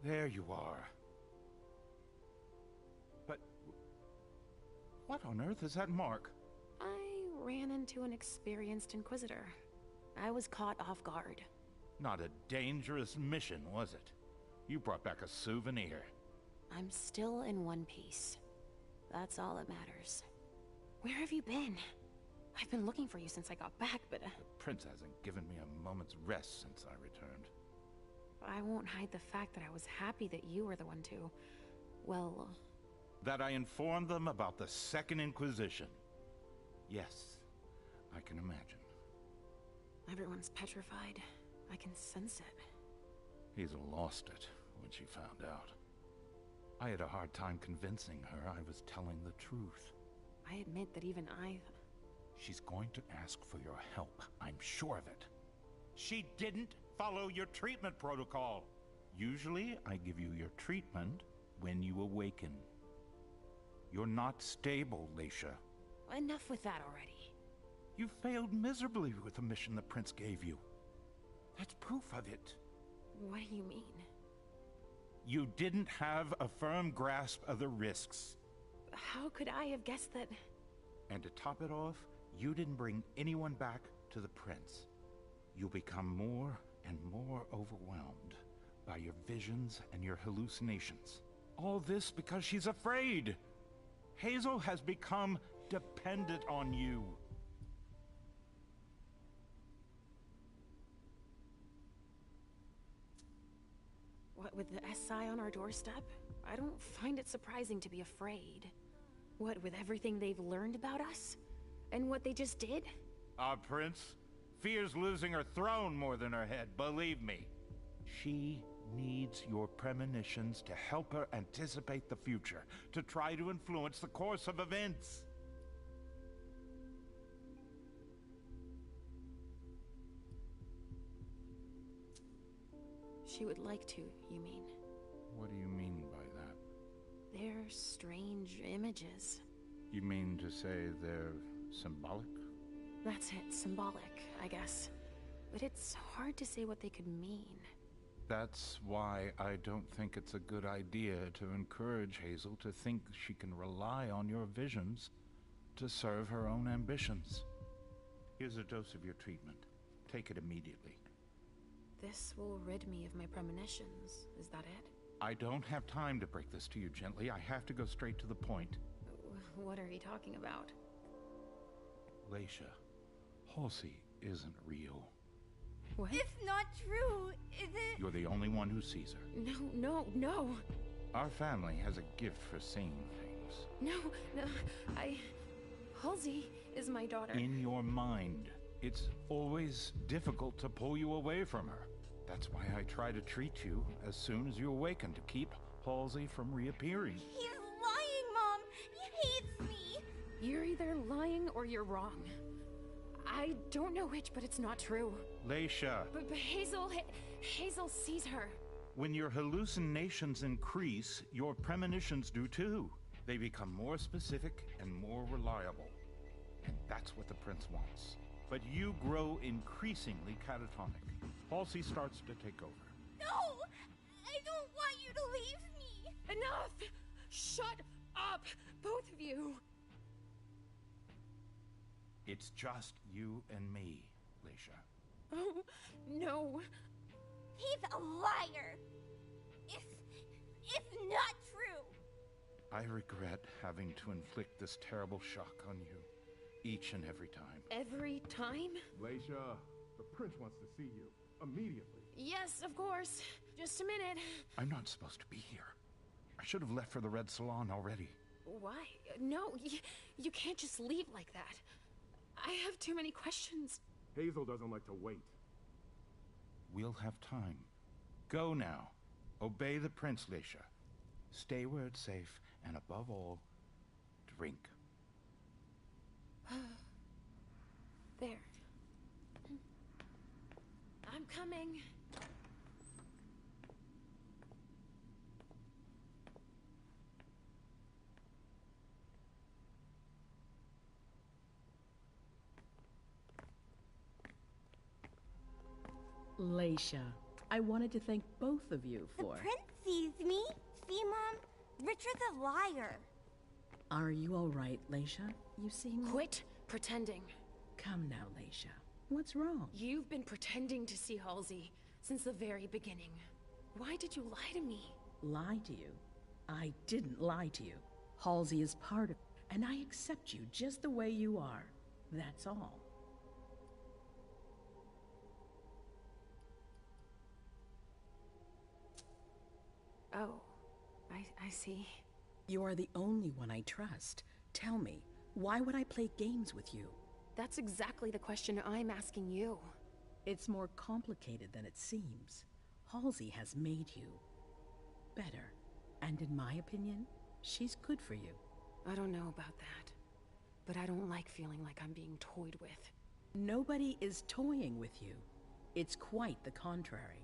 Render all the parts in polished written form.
There you are. But what on earth is that mark? I ran into an experienced Inquisitor. I was caught off guard. Not a dangerous mission, was it? You brought back a souvenir. I'm still in one piece. That's all that matters. Where have you been? I've been looking for you since I got back, but... The prince hasn't given me a moment's rest since I returned. I won't hide the fact that I was happy that you were the one to... well... That I informed them about the Second Inquisition. Yes, I can imagine. Everyone's petrified. I can sense it. Hazel lost it when she found out. I had a hard time convincing her I was telling the truth. I admit that even I... She's going to ask for your help, I'm sure of it. She didn't follow your treatment protocol. Usually, I give you your treatment when you awaken. You're not stable, Leisha. Enough with that already. You failed miserably with the mission the prince gave you. That's proof of it. What do you mean? You didn't have a firm grasp of the risks. How could I have guessed that... And to top it off, you didn't bring anyone back to the prince. You'll become more and more overwhelmed by your visions and your hallucinations. All this because she's afraid. Hazel has become dependent on you. What, with the SI on our doorstep? I don't find it surprising to be afraid. What, with everything they've learned about us? And what they just did? Our prince fears losing her throne more than her head, believe me. She needs your premonitions to help her anticipate the future, to try to influence the course of events. She would like to, you mean? What do you mean by that? They're strange images. You mean to say they're symbolic? That's it, symbolic, I guess. But it's hard to say what they could mean. That's why I don't think it's a good idea to encourage Hazel to think she can rely on your visions to serve her own ambitions. Here's a dose of your treatment. Take it immediately. This will rid me of my premonitions, is that it? I don't have time to break this to you gently. I have to go straight to the point. What are you talking about? Leisha, Halsey isn't real. What? It's not true, is it? You're the only one who sees her. No. Our family has a gift for seeing things. No, Halsey is my daughter. In your mind. It's always difficult to pull you away from her. That's why I try to treat you as soon as you awaken, to keep Halsey from reappearing. He's lying, Mom! He hates me! You're either lying or you're wrong. I don't know which, but it's not true. Leisha. But Hazel sees her. When your hallucinations increase, your premonitions do too. They become more specific and more reliable. And that's what the prince wants. But you grow increasingly catatonic. Halsey starts to take over. No! I don't want you to leave me! Enough! Shut up, both of you! It's just you and me, Leisha. Oh, no. He's a liar! It's not true! I regret having to inflict this terrible shock on you. Each and every time. Every time? Leisha, the prince wants to see you. Immediately. Yes, of course. Just a minute. I'm not supposed to be here. I should have left for the Red Salon already. Why? No, you can't just leave like that. I have too many questions. Hazel doesn't like to wait. We'll have time. Go now. Obey the prince, Leisha. Stay where it's safe, and above all, drink. There. I'm coming. Leisha, I wanted to thank both of you The for... prince sees me. See, Mom? Richard's a liar. Are you all right, Leisha? You seem... Quit pretending. Come now, Leisha. What's wrong? You've been pretending to see Halsey since the very beginning. Why did you lie to me? Lie to you? I didn't lie to you. Halsey is part of... and I accept you just the way you are. That's all. Oh, I see. You are the only one I trust. Tell me, why would I play games with you? That's exactly the question I'm asking you. It's more complicated than it seems. Halsey has made you better. And in my opinion, she's good for you. I don't know about that, but I don't like feeling like I'm being toyed with. Nobody is toying with you. It's quite the contrary.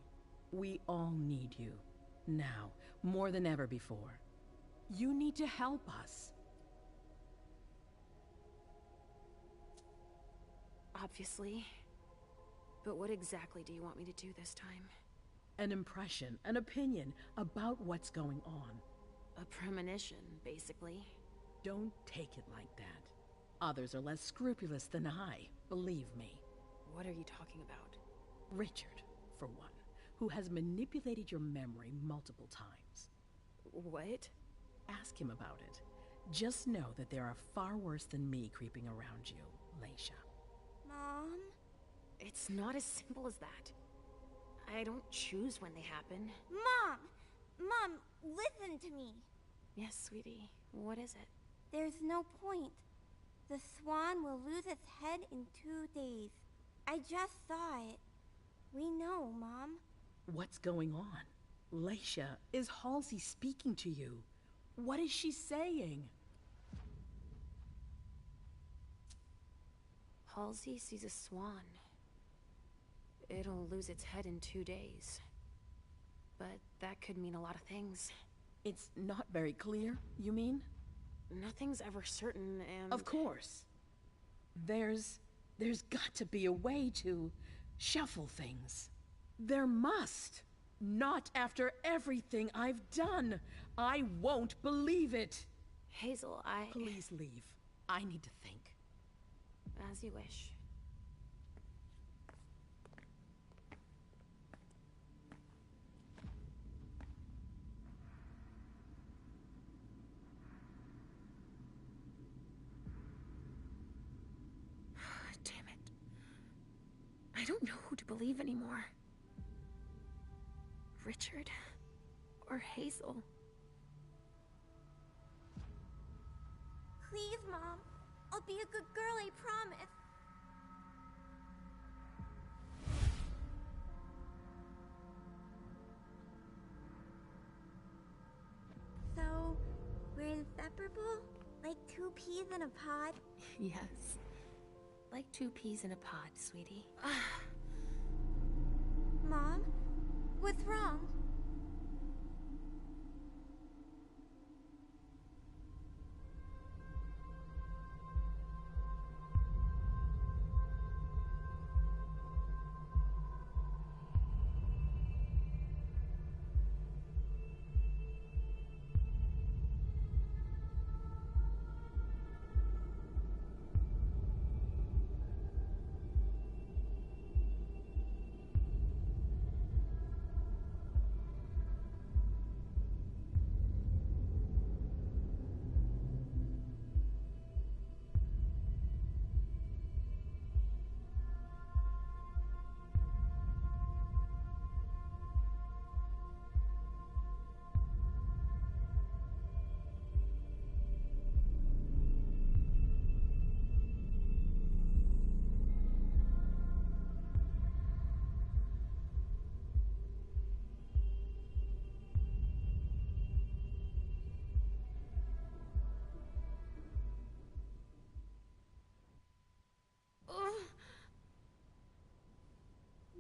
We all need you. Now, more than ever before. You need to help us. Obviously. But what exactly do you want me to do this time? An impression, an opinion about what's going on. A premonition, basically. Don't take it like that. Others are less scrupulous than I, believe me. What are you talking about? Richard, for one, who has manipulated your memory multiple times. What? Ask him about it. Just know that there are far worse than me creeping around you, Leisha. Mom? It's not as simple as that. I don't choose when they happen. Mom! Mom, listen to me. Yes, sweetie. What is it? There's no point. The swan will lose its head in 2 days. I just saw it. We know, Mom. What's going on? Leisha, is Halsey speaking to you? What is she saying? Halsey sees a swan. It'll lose its head in 2 days. But that could mean a lot of things. It's not very clear, you mean? Nothing's ever certain, and... Of course. There's got to be a way to shuffle things. There must. Not after everything I've done. I won't believe it. Hazel, Please leave. I need to think. As you wish. Damn it. I don't know who to believe anymore. Richard or Hazel. Please, Mom. I'll be a good girl, I promise. So, we're inseparable? Like 2 peas in a pod? Yes. Like 2 peas in a pod, sweetie. Mom? What's wrong?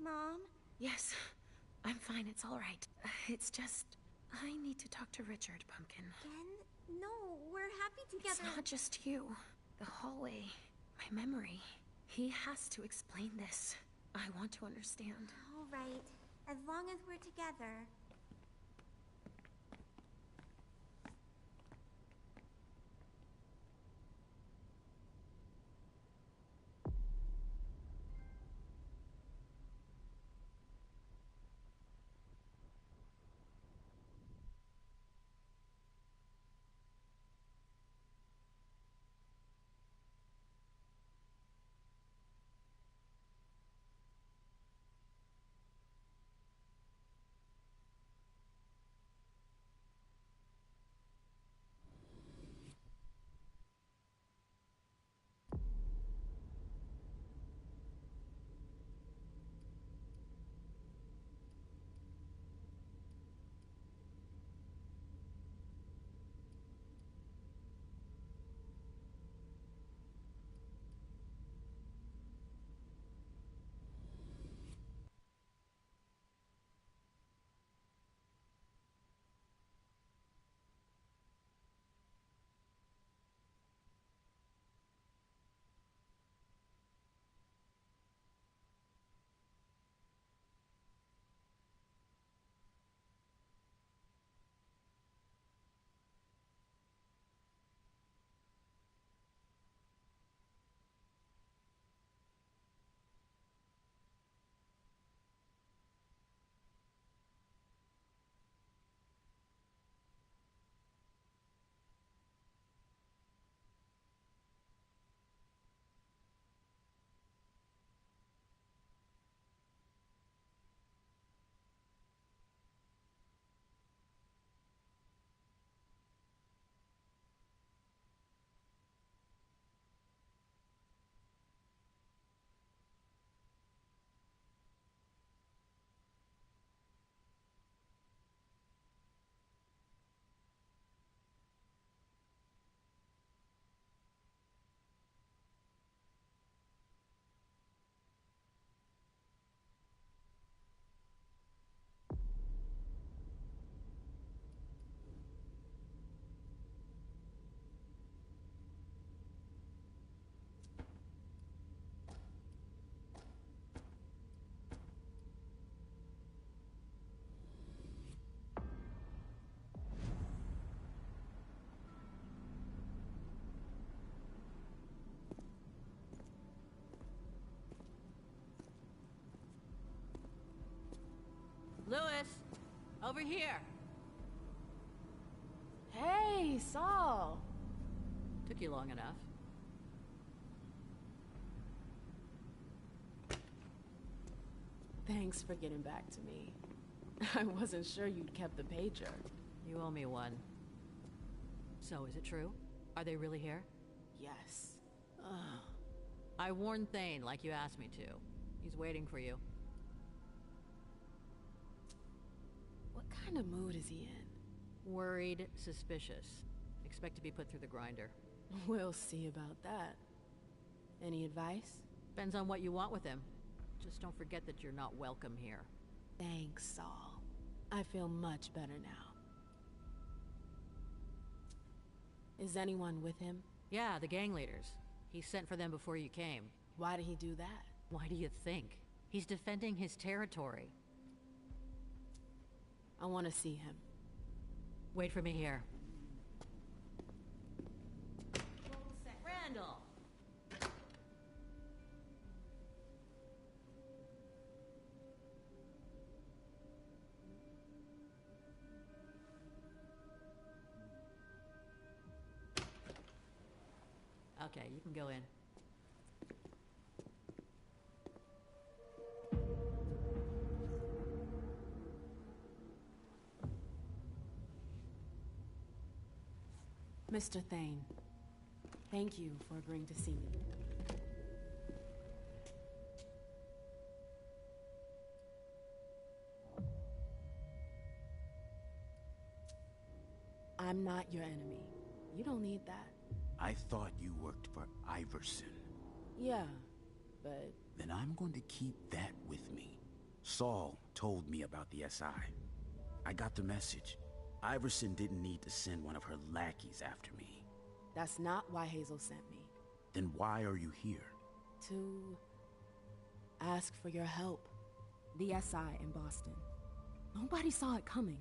Mom? Yes, I'm fine. It's all right. It's just, I need to talk to Richard, Pumpkin. Again? No, we're happy together. It's not just you. The hallway, my memory. He has to explain this. I want to understand. All right, as long as we're together. Lewis! Over here! Hey, Saul! Took you long enough. Thanks for getting back to me. I wasn't sure you'd kept the pager. You owe me one. So, is it true? Are they really here? Yes. I warned Thane like you asked me to. He's waiting for you. What kind of mood is he in? Worried, suspicious. Expect to be put through the grinder. We'll see about that. Any advice? Depends on what you want with him. Just don't forget that you're not welcome here. Thanks, Saul. I feel much better now. Is anyone with him? Yeah, the gang leaders. He sent for them before you came. Why did he do that? Why do you think? He's defending his territory. I want to see him. Wait for me here. Randall! Okay, you can go in. Mr. Thane, thank you for agreeing to see me. I'm not your enemy. You don't need that. I thought you worked for Iverson. Yeah, but... Then I'm going to keep that with me. Saul told me about the SI. I got the message. Iverson didn't need to send one of her lackeys after me. That's not why Hazel sent me. Then why are you here? To... ask for your help. The SI in Boston. Nobody saw it coming,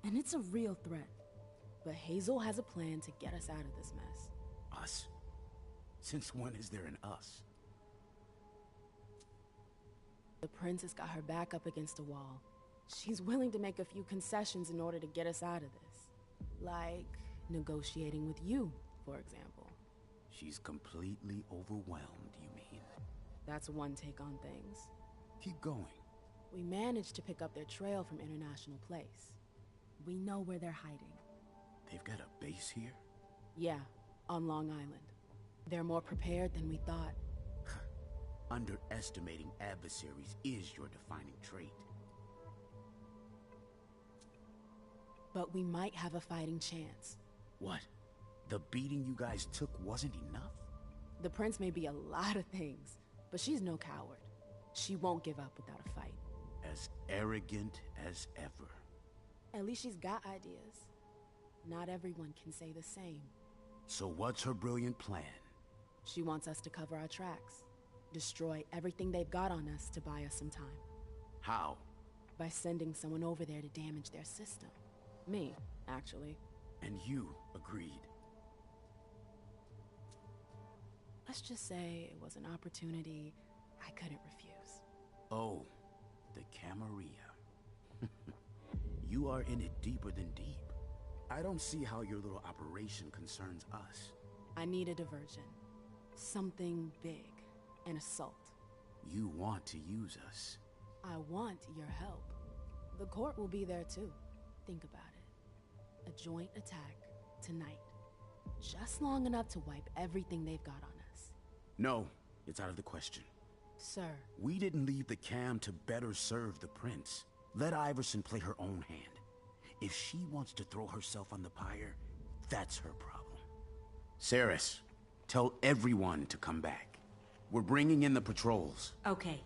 and it's a real threat. But Hazel has a plan to get us out of this mess. Us? Since when is there an us? The prince has got her back up against a wall. She's willing to make a few concessions in order to get us out of this. Like negotiating with you, for example. She's completely overwhelmed, you mean? That's one take on things. Keep going. We managed to pick up their trail from International Place. We know where they're hiding. They've got a base here? Yeah, on Long Island. They're more prepared than we thought. Underestimating adversaries is your defining trait. But we might have a fighting chance. What? The beating you guys took wasn't enough? The prince may be a lot of things, but she's no coward. She won't give up without a fight. As arrogant as ever. At least she's got ideas. Not everyone can say the same. So what's her brilliant plan? She wants us to cover our tracks. Destroy everything they've got on us to buy us some time. How? By sending someone over there to damage their system. Me, actually. And you agreed. Let's just say it was an opportunity I couldn't refuse. Oh, the Camarilla. You are in it deeper than deep. I don't see how your little operation concerns us. I need a diversion. Something big. An assault. You want to use us. I want your help. The court will be there too. Think about it. A joint attack tonight. Just long enough to wipe everything they've got on us. No, it's out of the question. Sir. We didn't leave the Cam to better serve the prince. Let Iverson play her own hand. If she wants to throw herself on the pyre, that's her problem. Saris, tell everyone to come back. We're bringing in the patrols. Okay.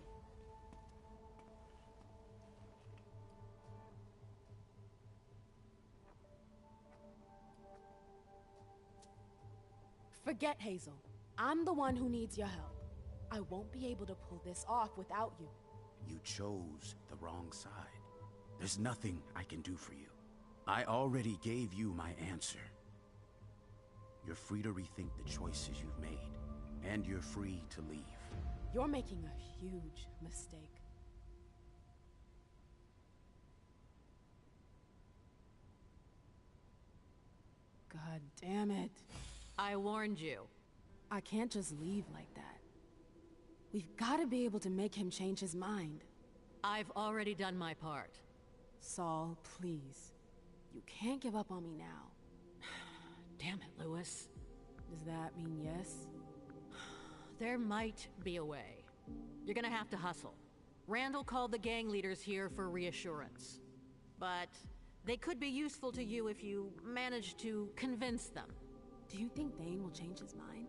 Forget Hazel. I'm the one who needs your help. I won't be able to pull this off without you. You chose the wrong side. There's nothing I can do for you. I already gave you my answer. You're free to rethink the choices you've made. And you're free to leave. You're making a huge mistake. God damn it. I warned you. I can't just leave like that. We've got to be able to make him change his mind. I've already done my part. Saul, please. You can't give up on me now. Damn it, Lewis. Does that mean yes? There might be a way. You're gonna have to hustle. Randall called the gang leaders here for reassurance. But they could be useful to you if you manage to convince them. Do you think Thane will change his mind?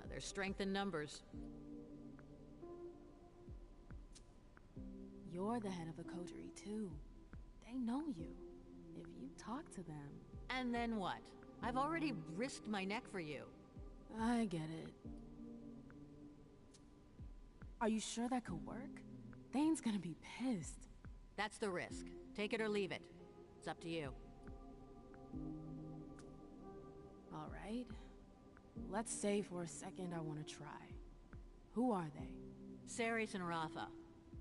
There's strength in numbers. You're the head of the coterie, too. They know you. If you talk to them... And then what? I've already risked my neck for you. I get it. Are you sure that could work? Thane's gonna be pissed. That's the risk. Take it or leave it. It's up to you. All right. Let's say for a second I want to try. Who are they? Ceres and Rafa.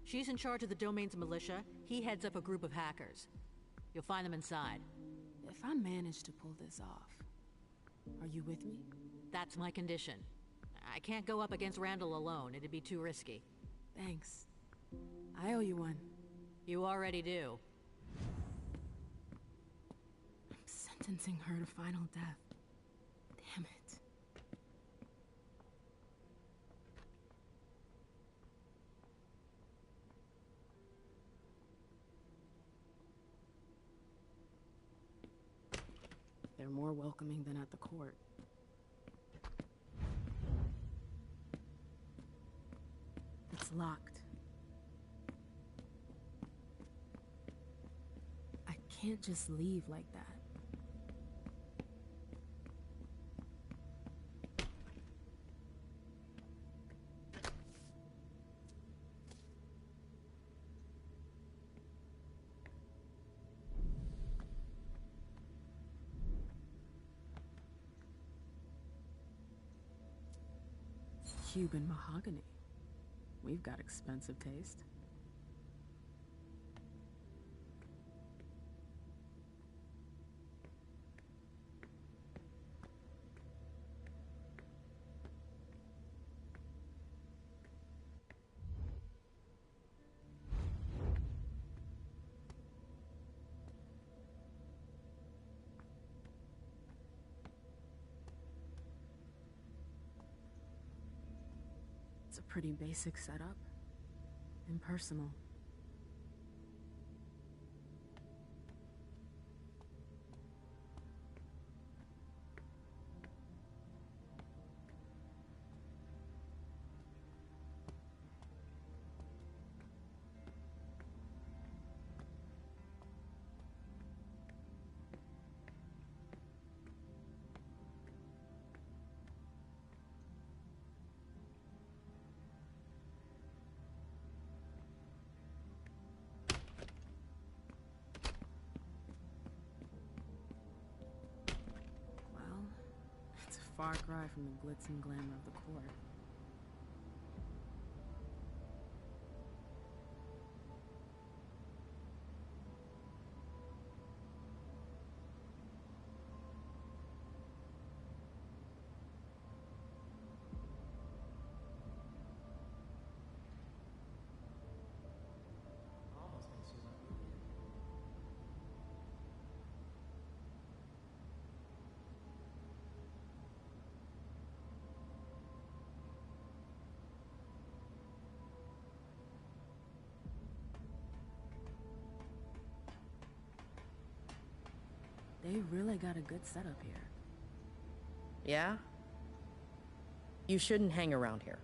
She's in charge of the domain's militia. He heads up a group of hackers. You'll find them inside. If I manage to pull this off, are you with me? That's my condition. I can't go up against Randall alone. It'd be too risky. Thanks. I owe you one. You already do. I'm sentencing her to final death. Damn it. They're more welcoming than at the court. It's locked. I can't just leave like that. Cuban mahogany. We've got expensive taste. It's a pretty basic setup. Impersonal. Far cry from the glitz and glamour of the court. They really got a good setup here. Yeah? You shouldn't hang around here.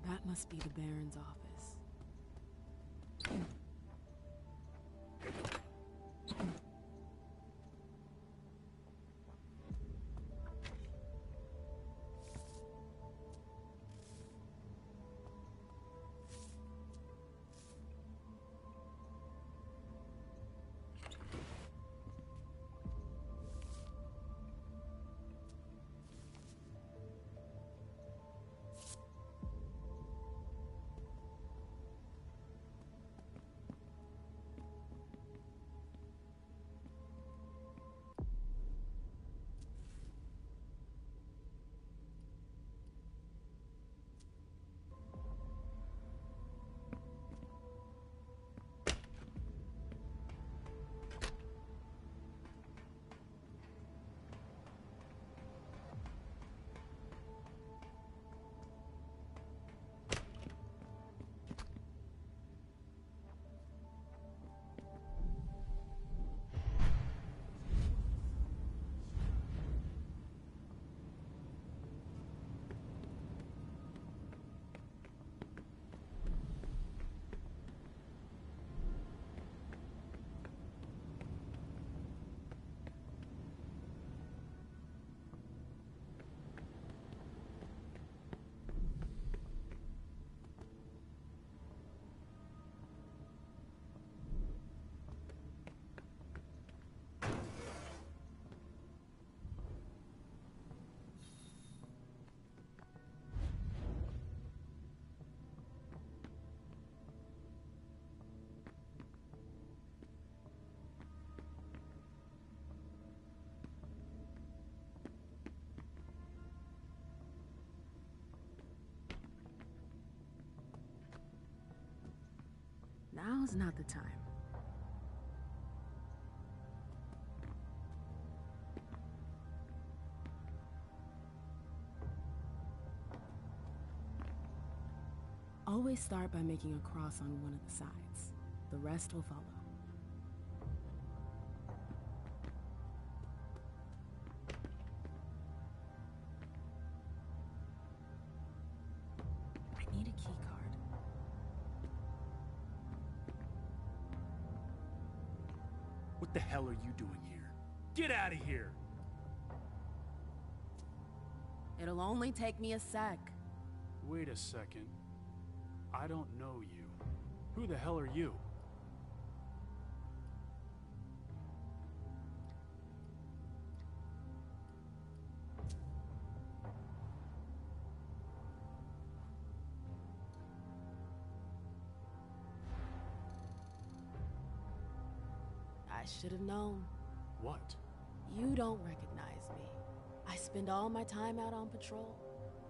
That must be the Baron's office. Now's not the time. Always start by making a cross on one of the sides. The rest will follow. I need a key card. What the hell are you doing here? Get out of here! It'll only take me a sec. Wait a second. I don't know you. Who the hell are you? I should have known. What? You don't recognize me. I spend all my time out on patrol.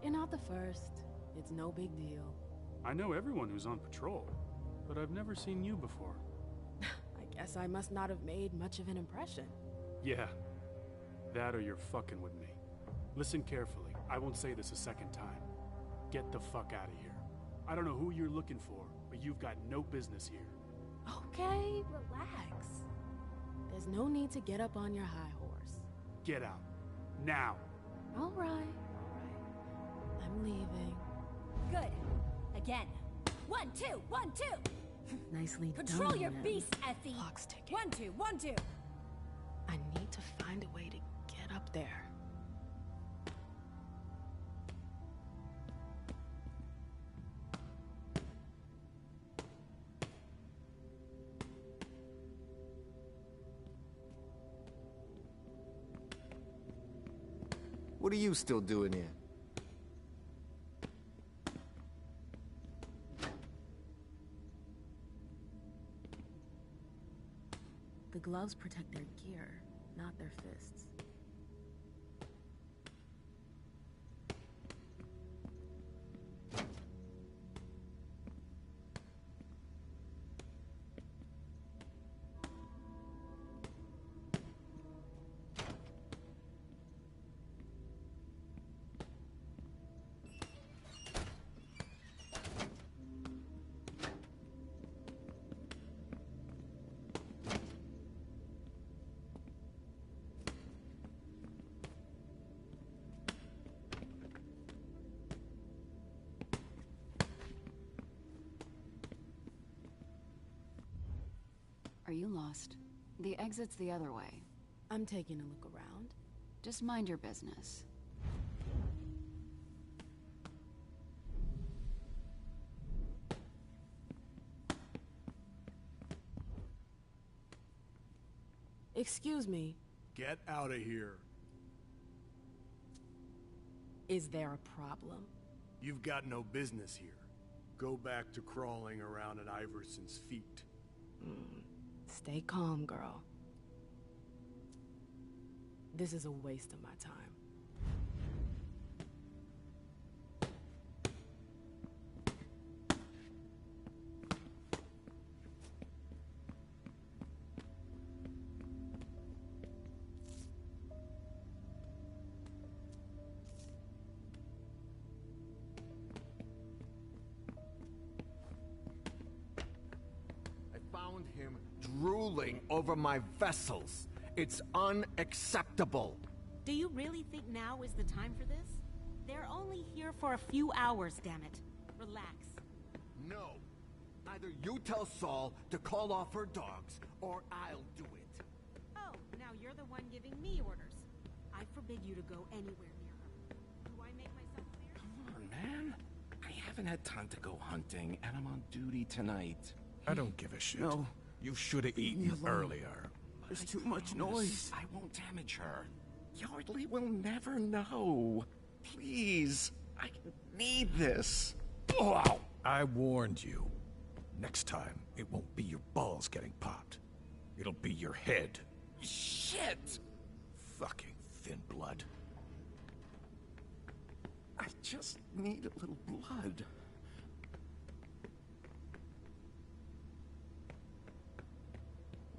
You're not the first. It's no big deal. I know everyone who's on patrol, but I've never seen you before. I guess I must not have made much of an impression. Yeah, that or you're fucking with me. Listen carefully, I won't say this a second time. Get the fuck out of here. I don't know who you're looking for, but you've got no business here. Okay, relax. There's no need to get up on your high horse. Get out. Now. All right. I'm leaving. Good. Again. 1, 2, 1, 2. Nicely done. Control your man. beast, Effie. Clock's ticking. 1, 2, 1, 2. I need to find a way to get up there. What are you still doing here? The gloves protect their gear, not their fists. Are you lost? The exit's the other way. I'm taking a look around. Just mind your business. Excuse me. Get out of here. Is there a problem? You've got no business here. Go back to crawling around at Iverson's feet. Stay calm, girl. This is a waste of my time. Found him drooling over my vessels. It's unacceptable. Do you really think now is the time for this? They're only here for a few hours, damn it. Relax. No. Either you tell Saul to call off her dogs, or I'll do it. Oh, now you're the one giving me orders. I forbid you to go anywhere near her. Do I make myself clear? Come on, man. I haven't had time to go hunting, and I'm on duty tonight. I don't give a shit. No. You should have eaten earlier. There's too much noise. I won't damage her. Yardley will never know. Please. I need this. Oh. I warned you. Next time, it won't be your balls getting popped. It'll be your head. Shit! Fucking thin blood. I just need a little blood.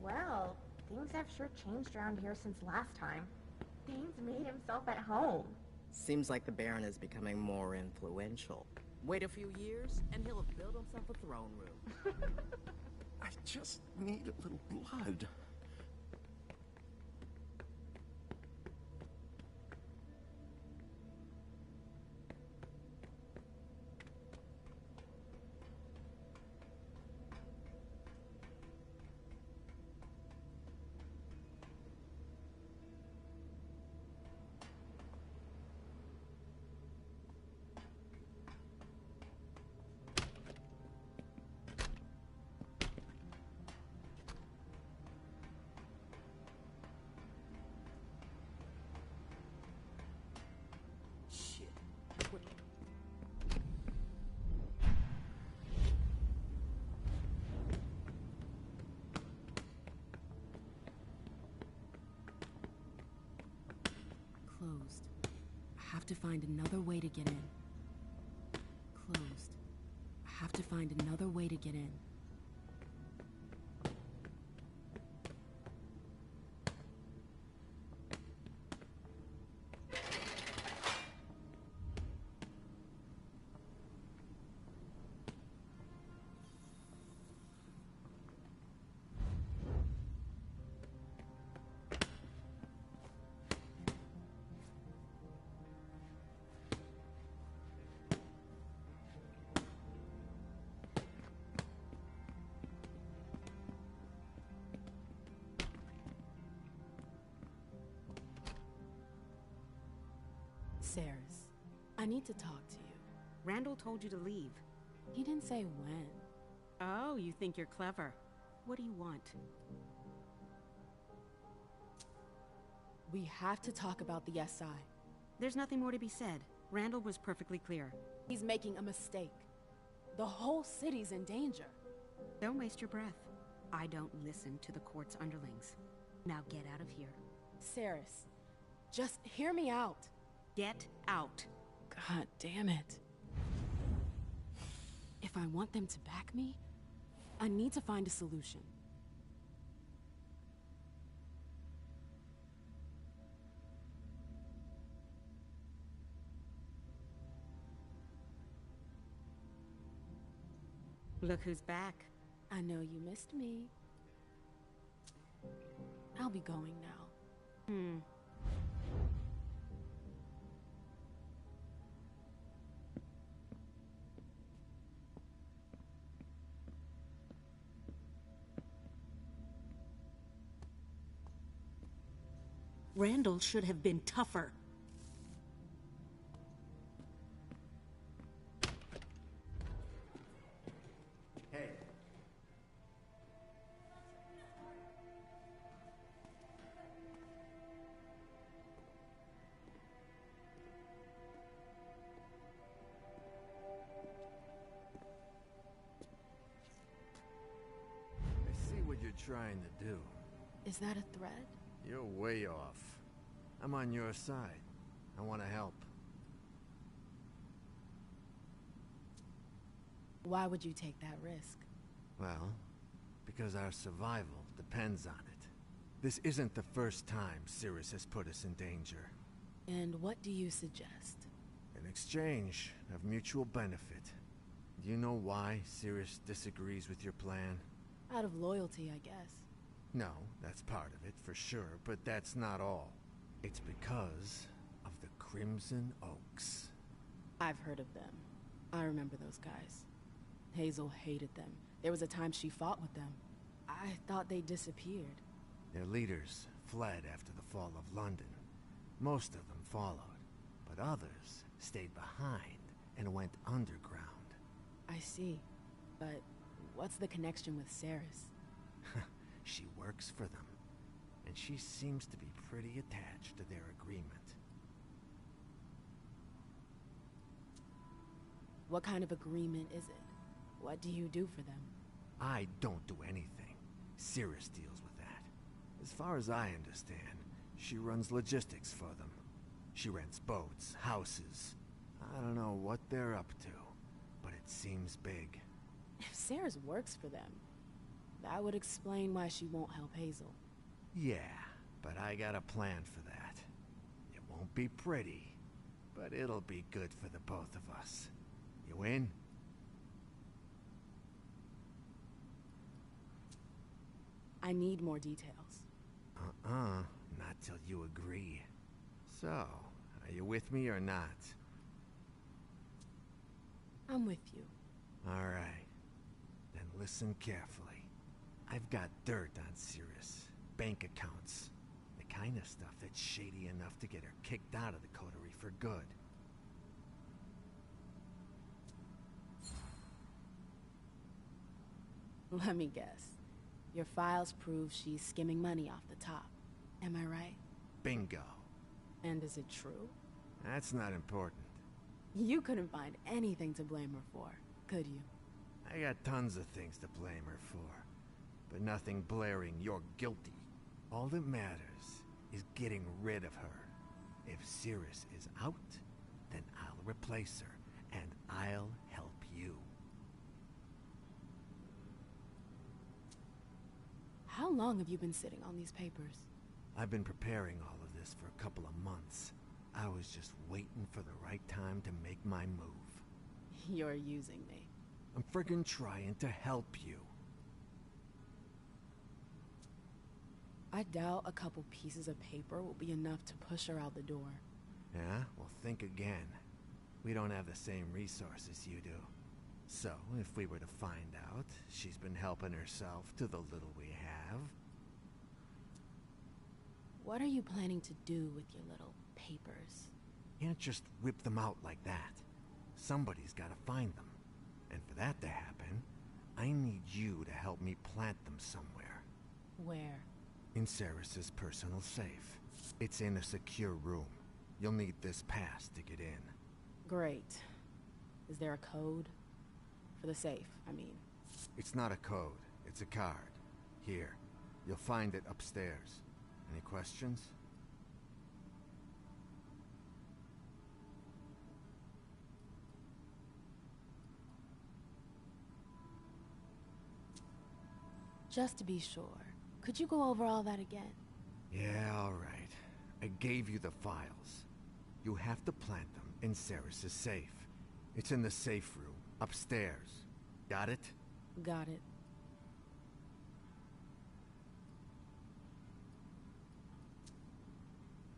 Well, things have sure changed around here since last time. Dane's made himself at home. Seems like the Baron is becoming more influential. Wait a few years, and he'll have built himself a throne room. I just need a little blood. Closed. I have to find another way to get in. Closed. I have to find another way to get in. Saris, I need to talk to you. Randall told you to leave. He didn't say when. Oh, you think you're clever. What do you want? We have to talk about the SI. There's nothing more to be said. Randall was perfectly clear. He's making a mistake. The whole city's in danger. Don't waste your breath. I don't listen to the court's underlings. Now get out of here. Saris, just hear me out. Get out. God damn it. If I want them to back me, I need to find a solution. Look who's back. I know you missed me. I'll be going now. Randall should have been tougher. Hey. I see what you're trying to do. Is that a threat? You're way off. I'm on your side. I want to help. Why would you take that risk? Well, because our survival depends on it. This isn't the first time Cirrus has put us in danger. And what do you suggest? An exchange of mutual benefit. Do you know why Cirrus disagrees with your plan? Out of loyalty, I guess. No, that's part of it, for sure, but that's not all. It's because of the Crimson Oaks. I've heard of them. I remember those guys. Hazel hated them. There was a time she fought with them. I thought they disappeared. Their leaders fled after the fall of London. Most of them followed, but others stayed behind and went underground. I see. But what's the connection with Ceres? She works for them, and she seems to be pretty attached to their agreement. What kind of agreement is it? What do you do for them? I don't do anything. Cirrus deals with that. As far as I understand, she runs logistics for them. She rents boats, houses. I don't know what they're up to, but it seems big. If Ceres works for them, that would explain why she won't help Hazel. Yeah, but I got a plan for that. It won't be pretty, but it'll be good for the both of us. You in? I need more details. Not till you agree. So, are you with me or not? I'm with you. All right. Then listen carefully. I've got dirt on Cirrus. Bank accounts. The kind of stuff that's shady enough to get her kicked out of the coterie for good. Let me guess. Your files prove she's skimming money off the top. Am I right? Bingo. And is it true? That's not important. You couldn't find anything to blame her for, could you? I got tons of things to blame her for. But nothing blaring, you're guilty. All that matters is getting rid of her. If Cirrus is out, then I'll replace her, and I'll help you. How long have you been sitting on these papers? I've been preparing all of this for a couple of months. I was just waiting for the right time to make my move. You're using me. I'm friggin' trying to help you. I doubt a couple pieces of paper will be enough to push her out the door. Yeah? Well, think again. We don't have the same resources you do. So, if we were to find out she's been helping herself to the little we have... What are you planning to do with your little papers? Can't just whip them out like that. Somebody's gotta find them. And for that to happen, I need you to help me plant them somewhere. Where? In Ceres's personal safe. It's in a secure room. You'll need this pass to get in. Great. Is there a code? For the safe, I mean. It's not a code. It's a card. Here. You'll find it upstairs. Any questions? Just to be sure, could you go over all that again? Yeah, all right. I gave you the files. You have to plant them in Ceres's safe. It's in the safe room, upstairs. Got it? Got it.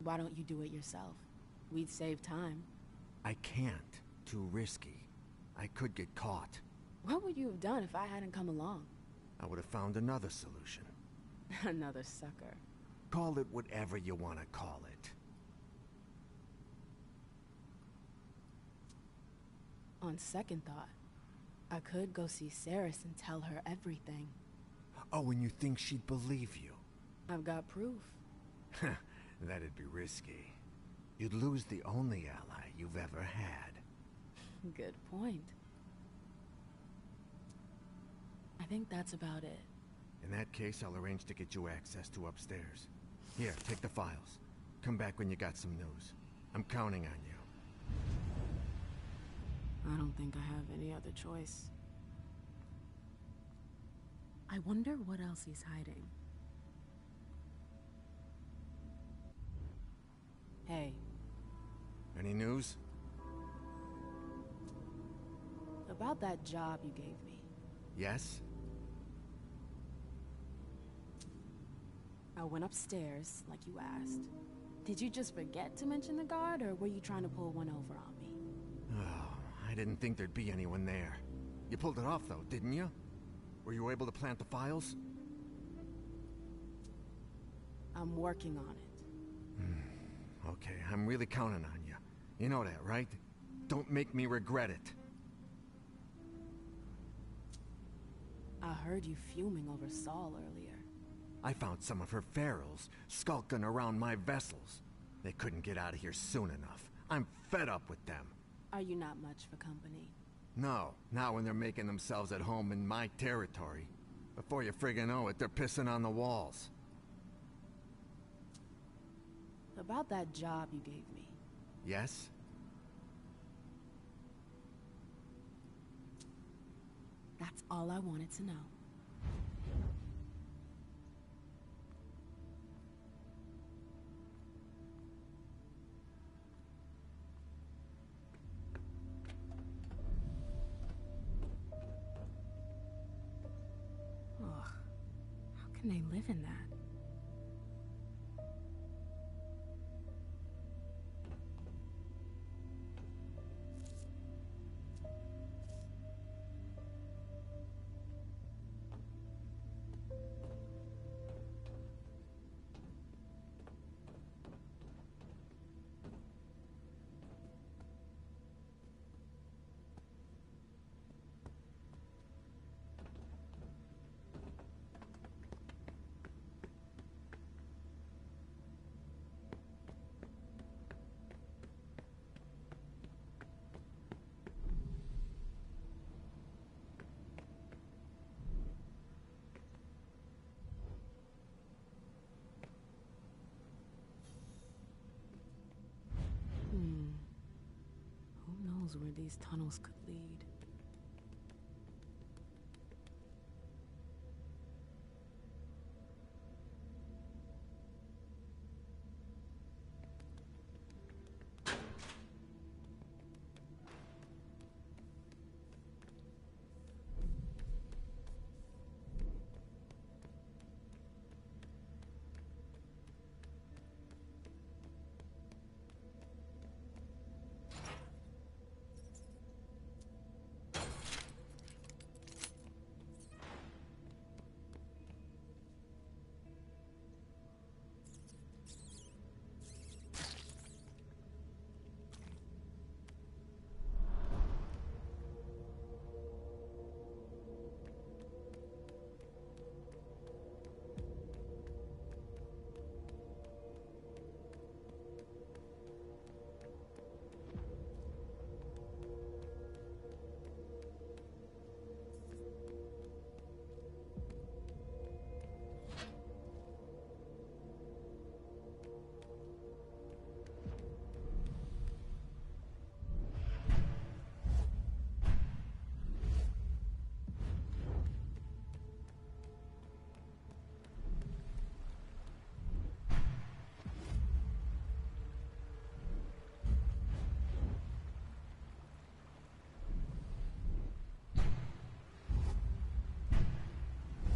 Why don't you do it yourself? We'd save time. I can't. Too risky. I could get caught. What would you have done if I hadn't come along? I would have found another solution. Another sucker. Call it whatever you want to call it. On second thought, I could go see Ceres and tell her everything. Oh, and you think she'd believe you? I've got proof. That'd be risky. You'd lose the only ally you've ever had. Good point. I think that's about it. In that case, I'll arrange to get you access to upstairs. Here, take the files. Come back when you got some news. I'm counting on you. I don't think I have any other choice. I wonder what else he's hiding. Hey. Any news? About that job you gave me. Yes? I went upstairs, like you asked. Did you just forget to mention the guard, or were you trying to pull one over on me? Oh, I didn't think there'd be anyone there. You pulled it off, though, didn't you? Were you able to plant the files? I'm working on it. Okay, I'm really counting on you. You know that, right? Don't make me regret it. I heard you fuming over Saul earlier. I found some of her pharaohs skulking around my vessels. They couldn't get out of here soon enough. I'm fed up with them. Are you not much for company? No, not when they're making themselves at home in my territory. Before you friggin' know it, they're pissing on the walls. About that job you gave me. Yes? That's all I wanted to know. Ugh. How can they live in that? Who knows where these tunnels could lead?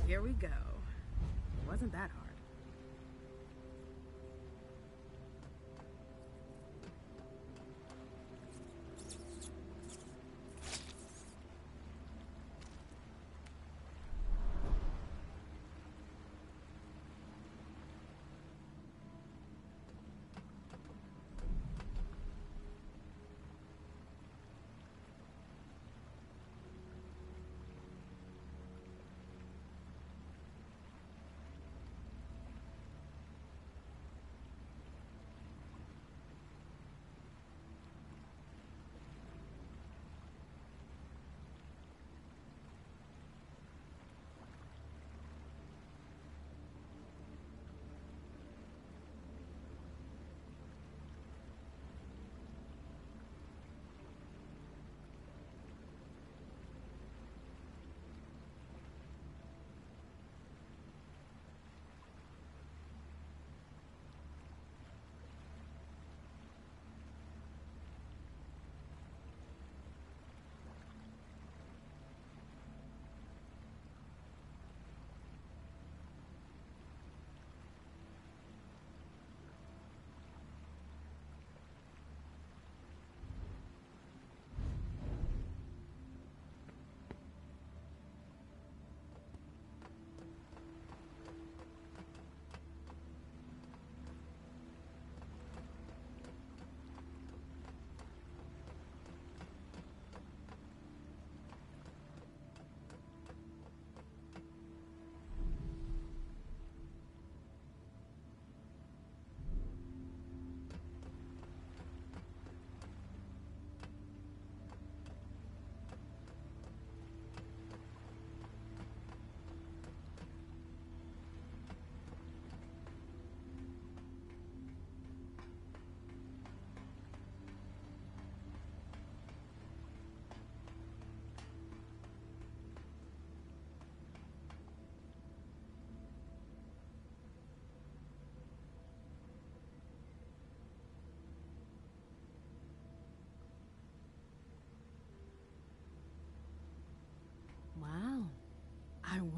Here we go. It wasn't that hard.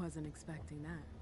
wasn't expecting that.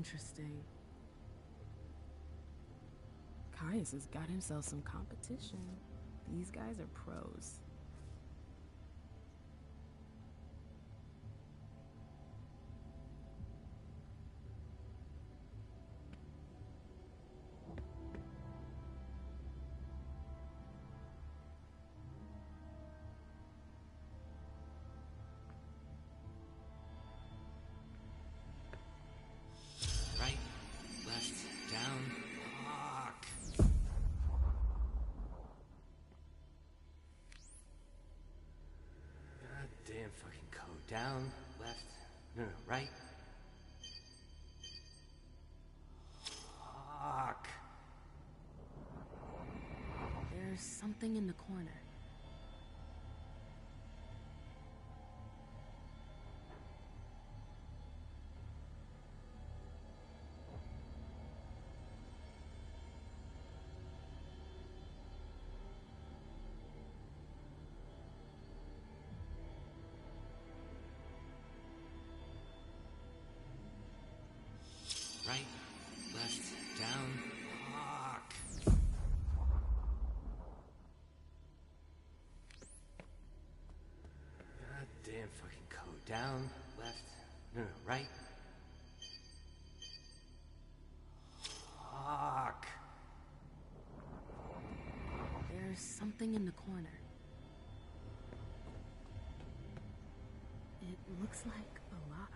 Interesting. Caius has got himself some competition. These guys are pros. Right, left, down. Fuck. God damn fucking code. Down, left, no, right. Fuck. There's something in the corner. Right, left, down. Fuck. God damn fucking code. Down, left, no, right. Fuck. There's something in the corner. It looks like a lock.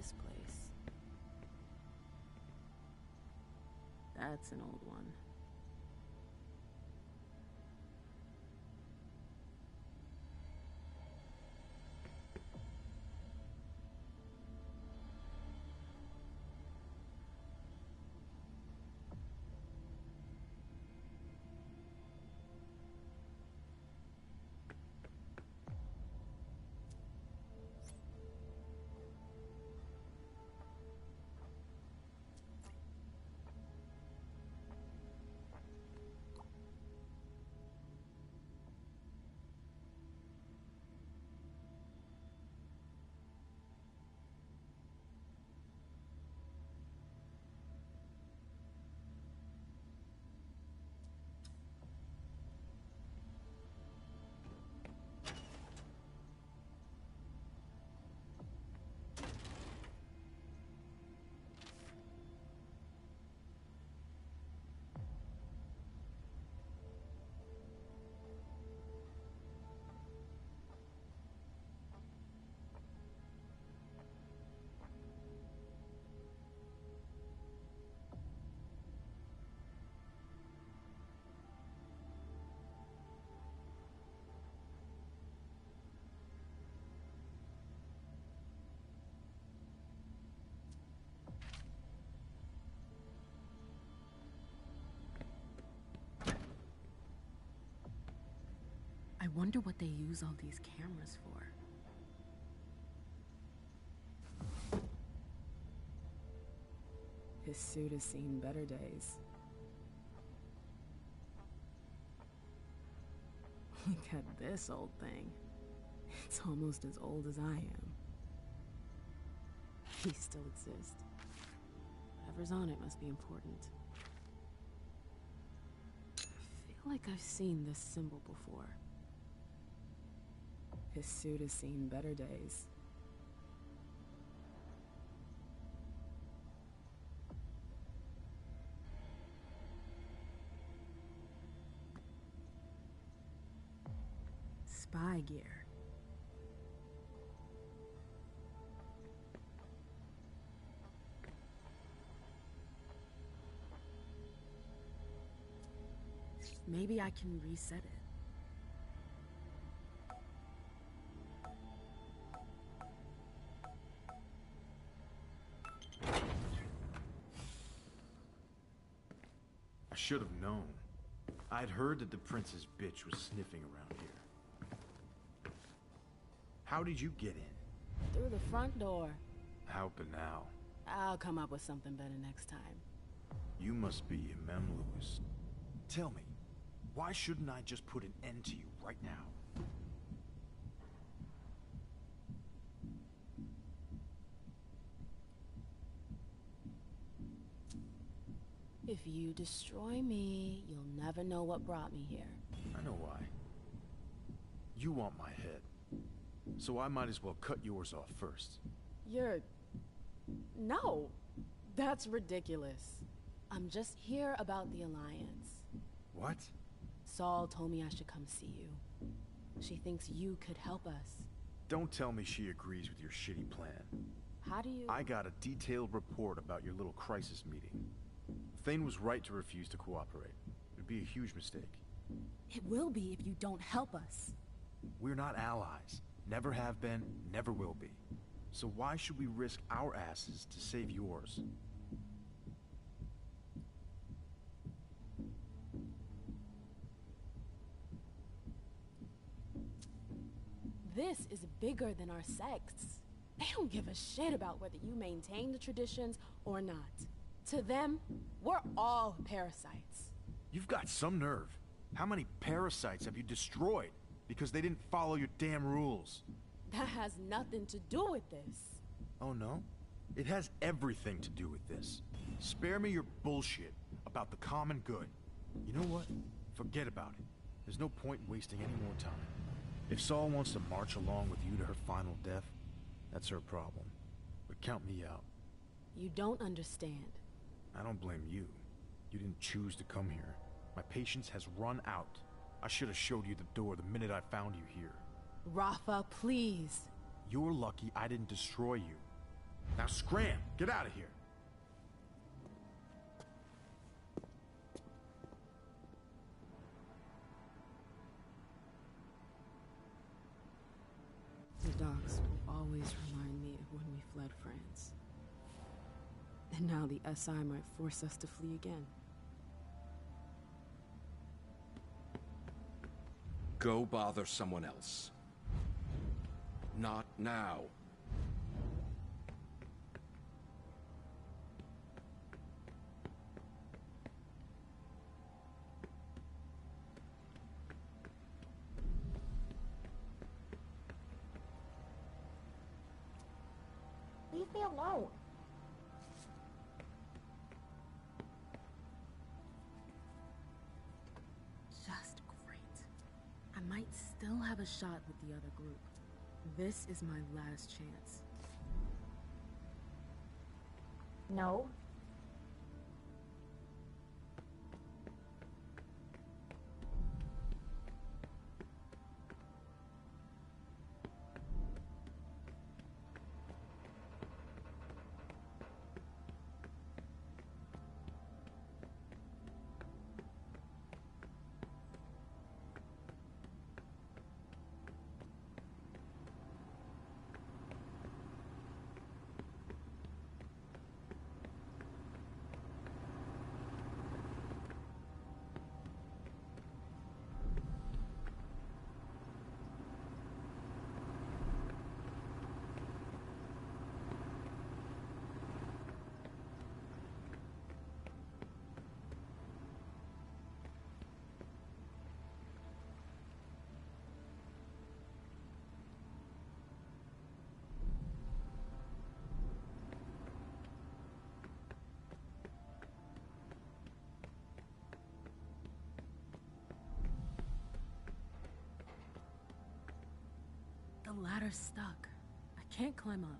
this place? That's an old one. I wonder what they use all these cameras for. His suit has seen better days. Look at this old thing. It's almost as old as I am. He still exists. Whatever's on it must be important. I feel like I've seen this symbol before. His suit has seen better days. Spy gear. Maybe I can reset it. I should have known. I'd heard that the prince's bitch was sniffing around here. How did you get in? Through the front door. How banal. I'll come up with something better next time. You must be a Memlous. Tell me, why shouldn't I just put an end to you right now? If you destroy me, you'll never know what brought me here. I know why. You want my head. So I might as well cut yours off first. No! That's ridiculous. I'm just here about the Alliance. What? Saul told me I should come see you. She thinks you could help us. Don't tell me she agrees with your shitty plan. How do you... I got a detailed report about your little crisis meeting. Thane was right to refuse to cooperate. It'd be a huge mistake. It will be if you don't help us. We're not allies. Never have been, never will be. So why should we risk our asses to save yours? This is bigger than our sects. They don't give a shit about whether you maintain the traditions or not. To them, we're all parasites. You've got some nerve. How many parasites have you destroyed because they didn't follow your damn rules? That has nothing to do with this. Oh no? It has everything to do with this. Spare me your bullshit about the common good. You know what? Forget about it. There's no point wasting any more time. If Saul wants to march along with you to her final death, that's her problem. But count me out. You don't understand. I don't blame you. You didn't choose to come here. My patience has run out. I should have showed you the door the minute I found you here. Rafa, please. You're lucky I didn't destroy you. Now scram! Get out of here! The docks will always remind me of when we fled France. And now the SI might force us to flee again. Go bother someone else. Not now. Leave me alone. Just great. I might still have a shot with the other group. This is my last chance. No. The ladder's stuck. I can't climb up.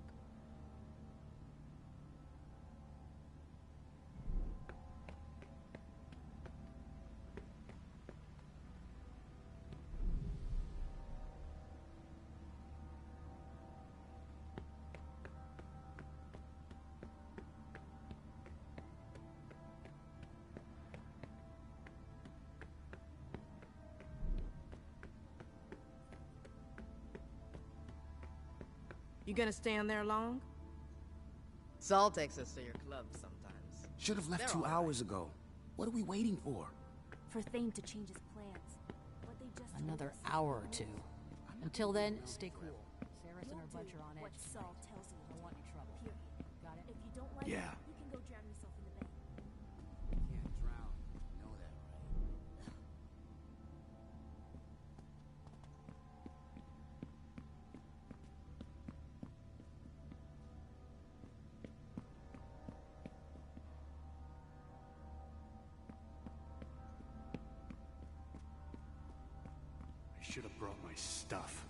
You gonna stand there long? Saul takes us to your club sometimes. Should have left They're 2 all hours ago. What are we waiting for? For Thane to change his plans. But they just Another hour or two. Until then, stay cool. Sarah's and her bunch are on edge. what Saul tells you. Don't want any trouble. Period. Got it? If you don't like Yeah. it, you can go drown yourself in the bay. Can't drown. You know that, right? I should have brought my stuff.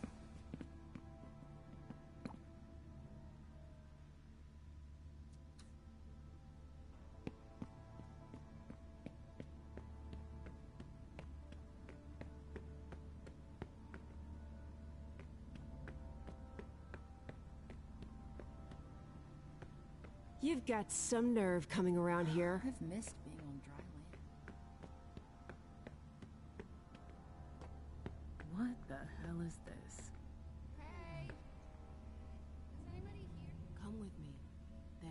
You've got some nerve coming around here. I've missed being on dry land. What the hell is this? Hey! Is anybody here? Come with me. There.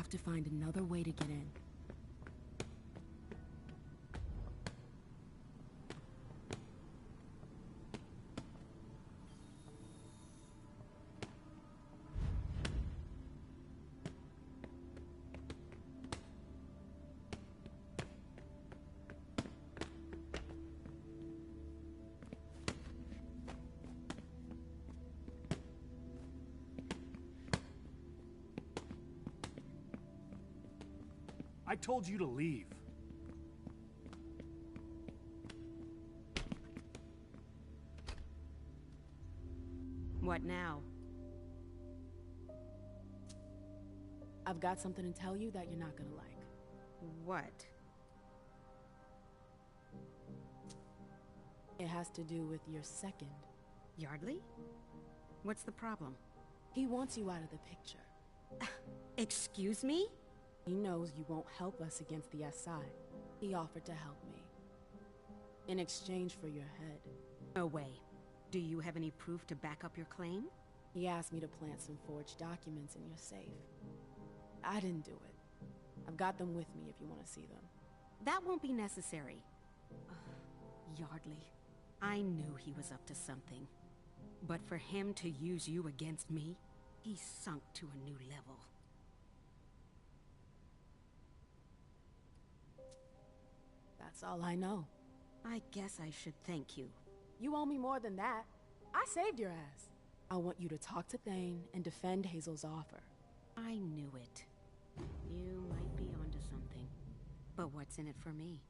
have to find another way to get in. I told you to leave. What now? I've got something to tell you that you're not gonna like. What? It has to do with your second. Yardley? What's the problem? He wants you out of the picture. Excuse me? He knows you won't help us against the SI. He offered to help me. In exchange for your head. No way. Do you have any proof to back up your claim? He asked me to plant some forged documents in your safe. I didn't do it. I've got them with me if you want to see them. That won't be necessary. Yardley, I knew he was up to something. But for him to use you against me, he sunk to a new level. That's all I know. I guess I should thank you. You owe me more than that. I saved your ass. I want you to talk to Thane and defend Hazel's offer. I knew it. You might be onto something. But what's in it for me?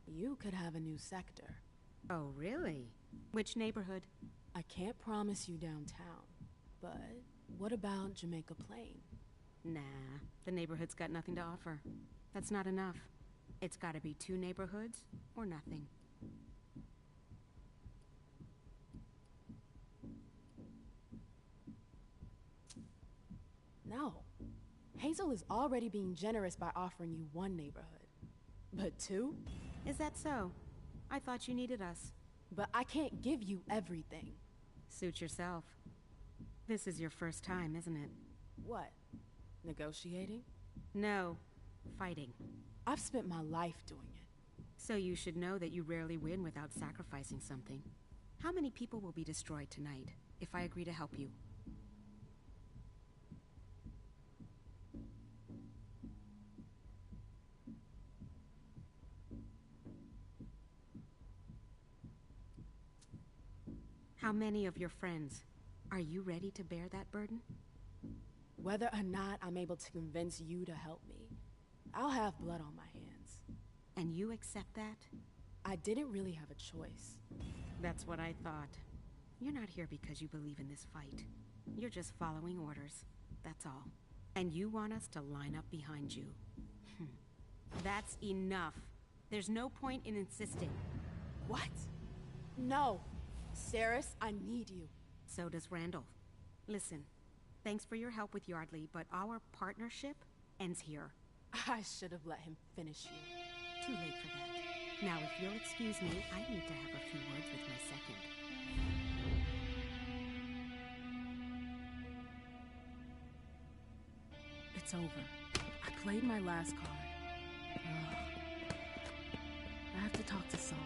You could have a new sector. Oh, really? Which neighborhood? I can't promise you downtown, but what about Jamaica Plain? Nah, the neighborhood's got nothing to offer. That's not enough. It's gotta be 2 neighborhoods, or nothing. No. Hazel is already being generous by offering you 1 neighborhood. But 2? Is that so? I thought you needed us. But I can't give you everything. Suit yourself. This is your first time, isn't it? What? Negotiating? No. Fighting. I've spent my life doing it. So you should know that you rarely win without sacrificing something. How many people will be destroyed tonight, if I agree to help you? How many of your friends? Are you ready to bear that burden? Whether or not I'm able to convince you to help me, I'll have blood on my hands. And you accept that? I didn't really have a choice. That's what I thought. You're not here because you believe in this fight. You're just following orders. That's all. And you want us to line up behind you. That's enough. There's no point in insisting. What? No. Saris, I need you. So does Randall. Listen, thanks for your help with Yardley, but our partnership ends here. I should have let him finish you. Too late for that. Now, if you'll excuse me, I need to have a few words with my second. It's over. I played my last card. I have to talk to Saul.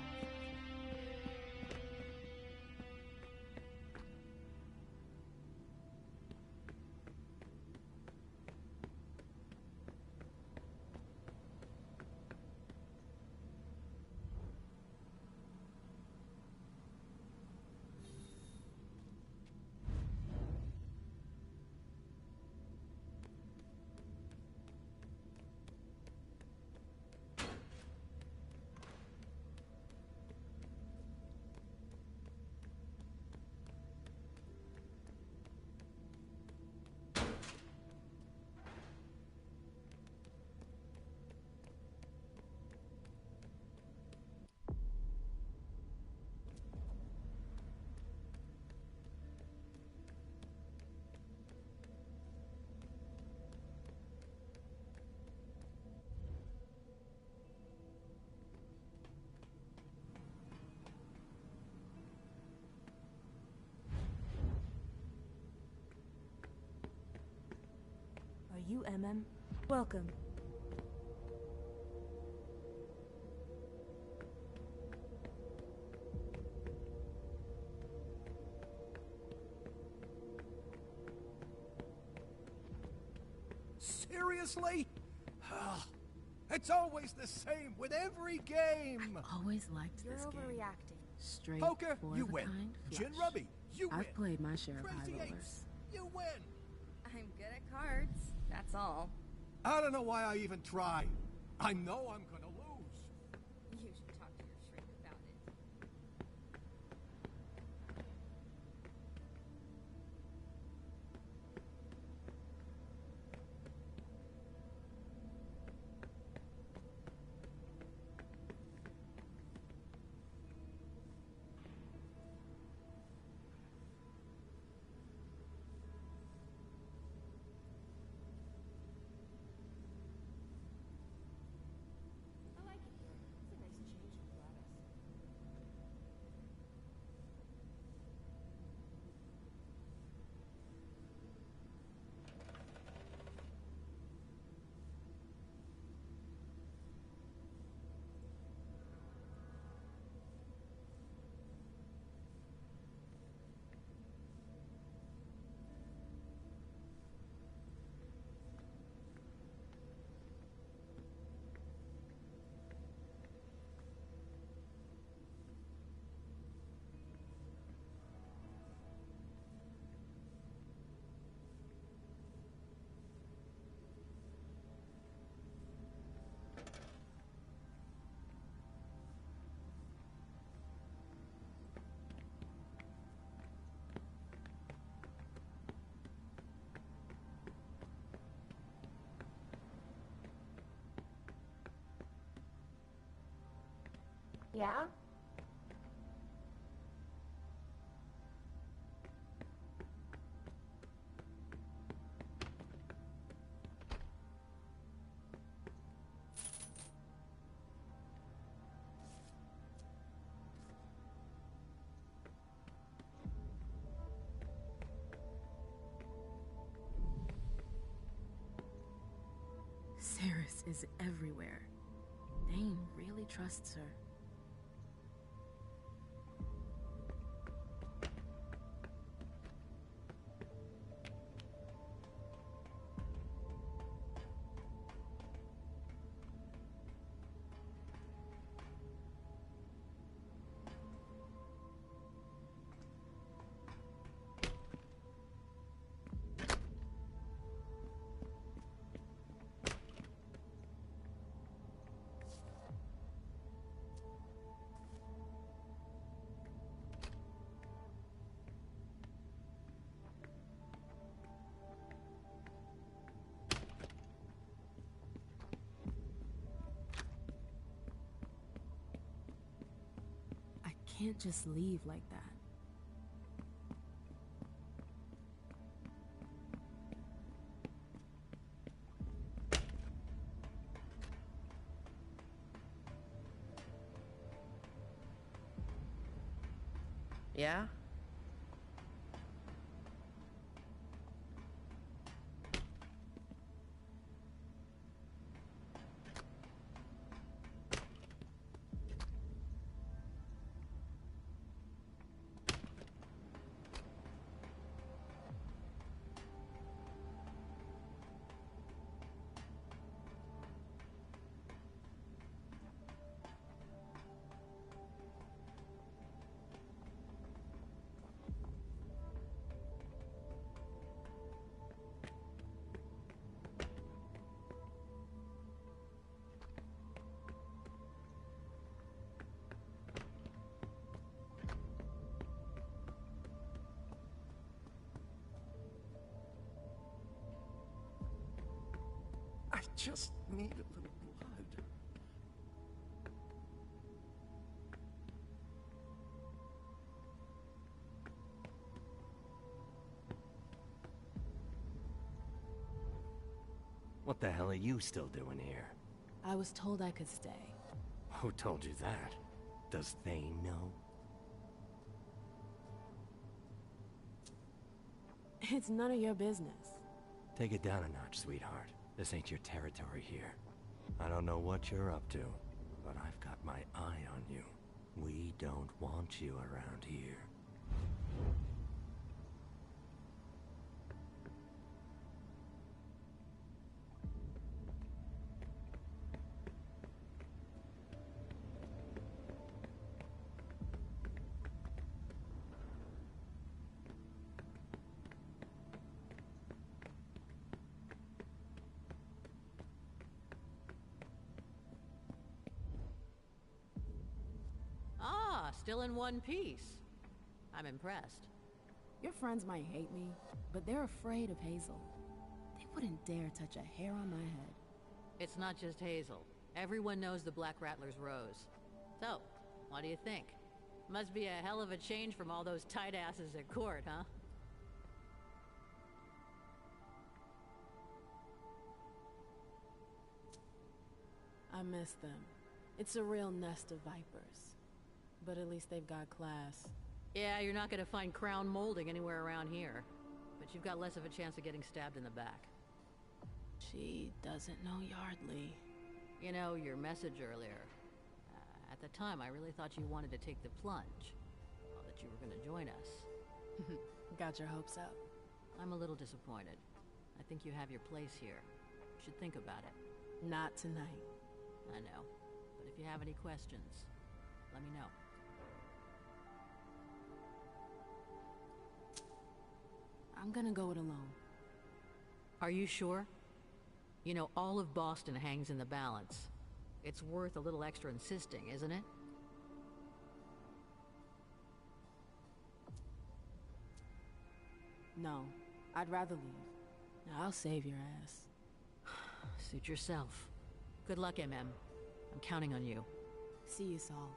you, MM. Welcome. Seriously? It's always the same with every game. Always liked this game. You're overreacting. Straight Poker, for you the win. kind Gin flush. Rubby, you win. I've played my share of high Crazy rollers. Eights, you win. I'm good at cards. That's all. I don't know why I even tried. I know I'm gonna lose. You should talk to your shrink about it. I like it here. It's a nice change from Gladys. Yeah? Saris is everywhere. Dane really trusts her. Can't just leave like that. Yeah? I just need a little blood. What the hell are you still doing here? I was told I could stay. Who told you that? Does they know? It's none of your business. Take it down a notch, sweetheart. This ain't your territory here. I don't know what you're up to, but I've got my eye on you. We don't want you around here. Still in one piece. I'm impressed. Your friends might hate me, but they're afraid of Hazel. They wouldn't dare touch a hair on my head. It's not just Hazel. Everyone knows the Black Rattler's Rose. So, what do you think? Must be a hell of a change from all those tight asses at court, huh? I miss them. It's a real nest of vipers. But at least they've got class. Yeah, you're not gonna find crown molding anywhere around here. But you've got less of a chance of getting stabbed in the back. She doesn't know Yardley. You know, your message earlier. At the time, I really thought you wanted to take the plunge. Well, that you were gonna join us. Got your hopes up. I'm a little disappointed. I think you have your place here. You should think about it. Not tonight. I know. But if you have any questions, let me know. I'm gonna go it alone. Are you sure? You know, all of Boston hangs in the balance. It's worth a little extra insisting, isn't it? No, I'd rather leave. Now, I'll save your ass. Suit yourself. Good luck, MM. I'm counting on you. See you, Saul.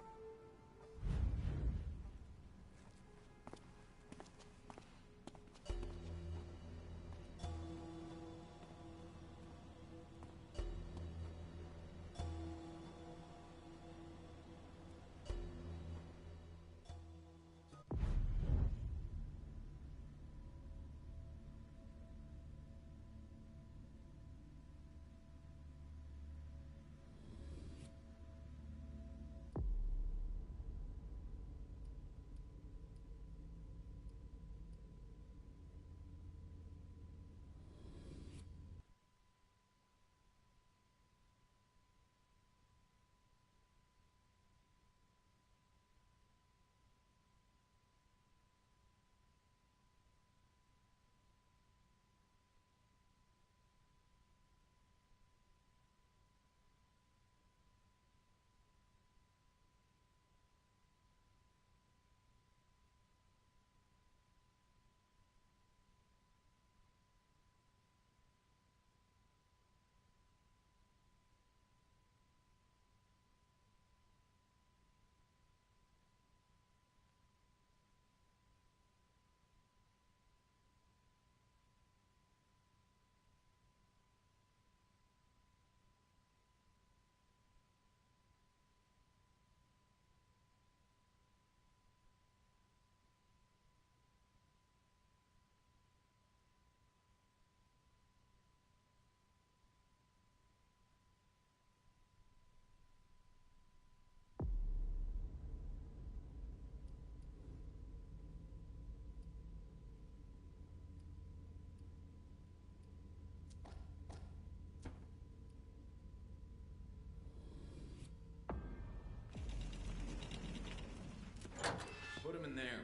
Put him in there.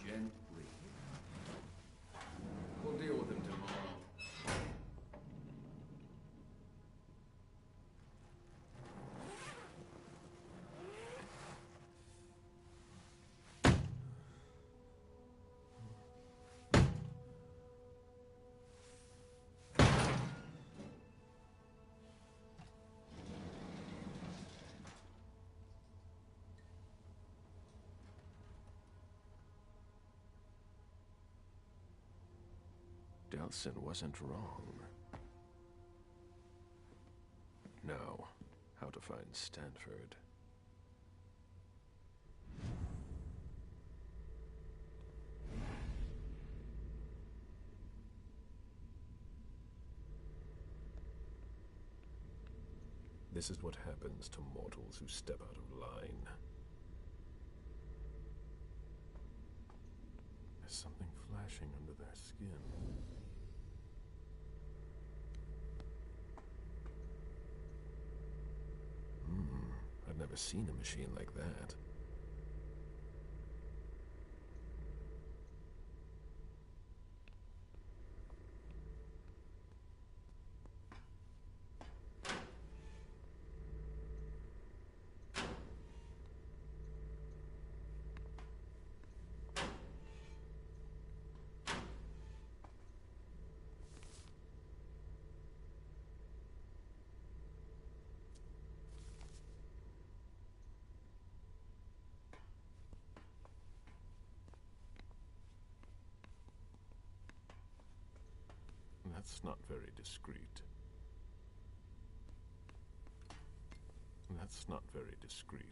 Gently. We'll deal with him tomorrow. Delsin wasn't wrong. Now, how to find Stanford. This is what happens to mortals who step out of line. There's something flashing under their skin. I've never seen a machine like that. That's not very discreet. That's not very discreet.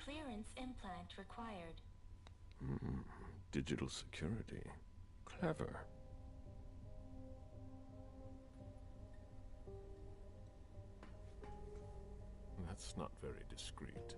Clearance implant required. Digital security. Clever. That's not very discreet.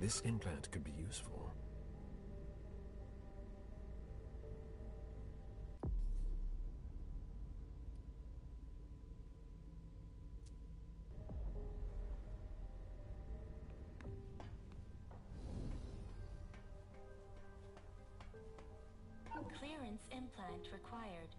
This implant could be useful. Clearance implant required.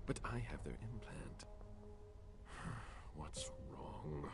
But I have their implant. What's wrong?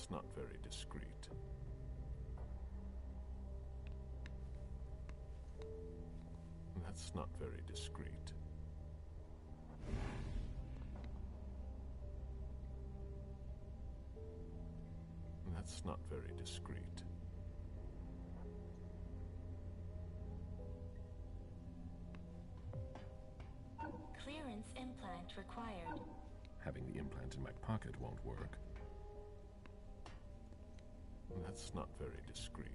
That's not very discreet. That's not very discreet. That's not very discreet. Clearance implant required. Having the implant in my pocket won't work. That's not very discreet.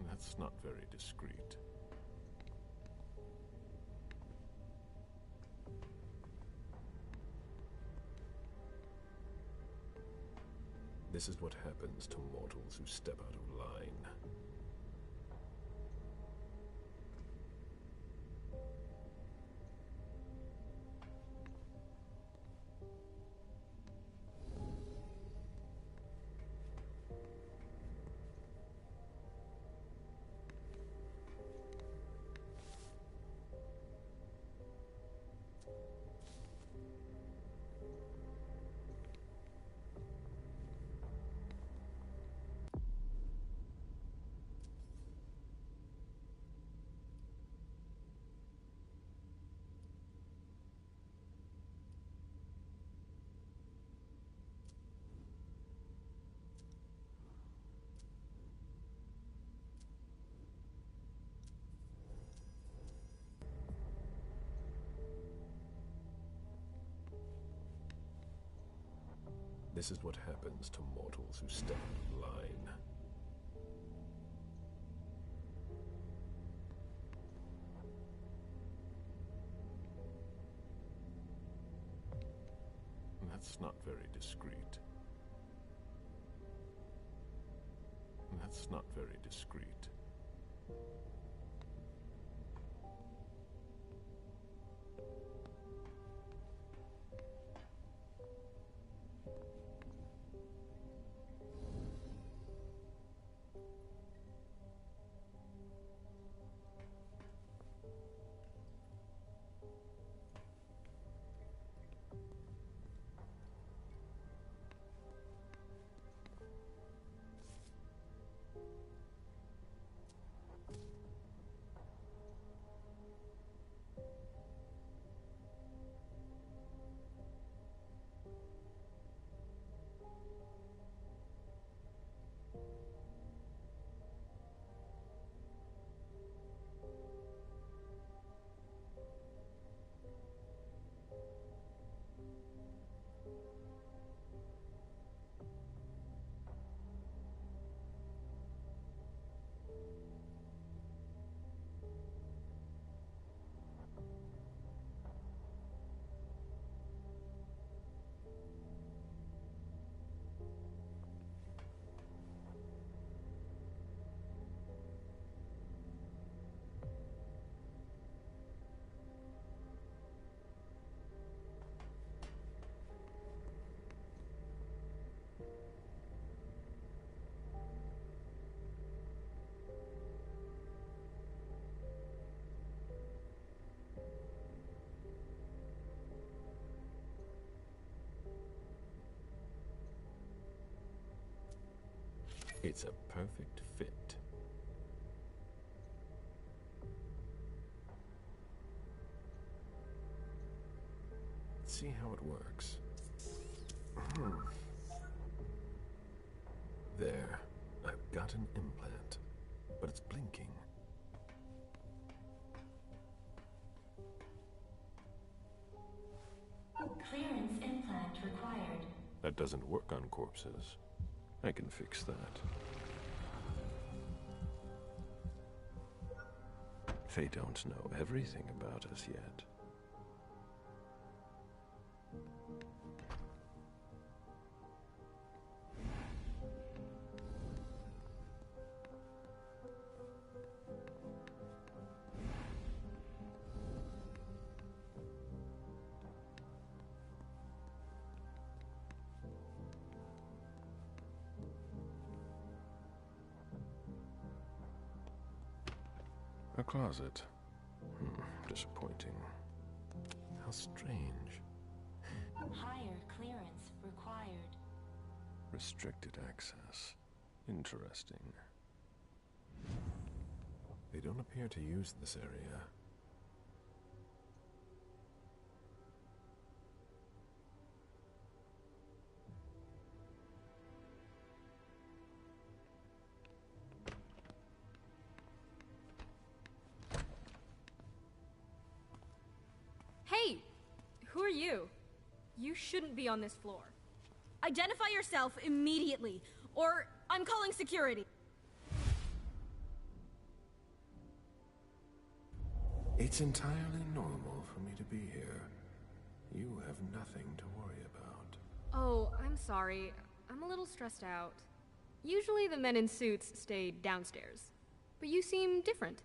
That's not very discreet. This is what happens to mortals who step out of line. This is what happens to mortals who step out of line. That's not very discreet. That's not very discreet. It's a perfect fit. Let's see how it works. There, I've got an implant, but it's blinking. Clearance implant required. That doesn't work on corpses. I can fix that. They don't know everything about us yet. closet. Disappointing. How strange. Higher clearance required. Restricted access. Interesting. They don't appear to use this area. Hey! Who are you? You shouldn't be on this floor. Identify yourself immediately, or I'm calling security. It's entirely normal for me to be here. You have nothing to worry about. Oh, I'm sorry. I'm a little stressed out. Usually the men in suits stay downstairs. But you seem different.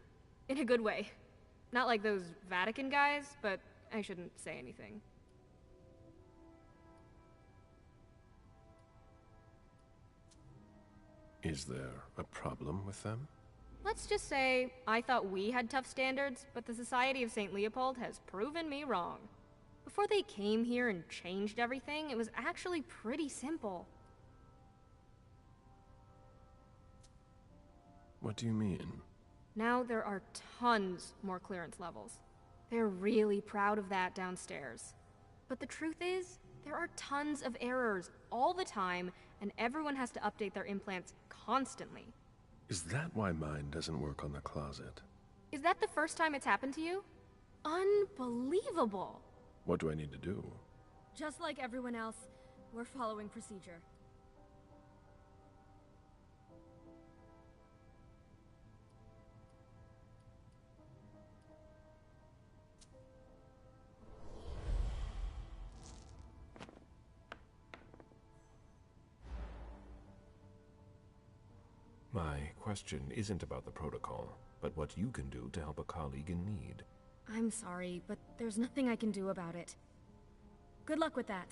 In a good way. Not like those Vatican guys, but I shouldn't say anything. Is there a problem with them? Let's just say I thought we had tough standards, but the Society of St. Leopold has proven me wrong. Before they came here and changed everything, it was actually pretty simple. What do you mean? Now there are tons more clearance levels. They're really proud of that downstairs. But the truth is, there are tons of errors all the time, and everyone has to update their implants constantly. Is that why mine doesn't work on the closet? Is that the first time it's happened to you? Unbelievable! What do I need to do? Just like everyone else, we're following procedure. My question isn't about the protocol, but what you can do to help a colleague in need. I'm sorry, but there's nothing I can do about it. Good luck with that.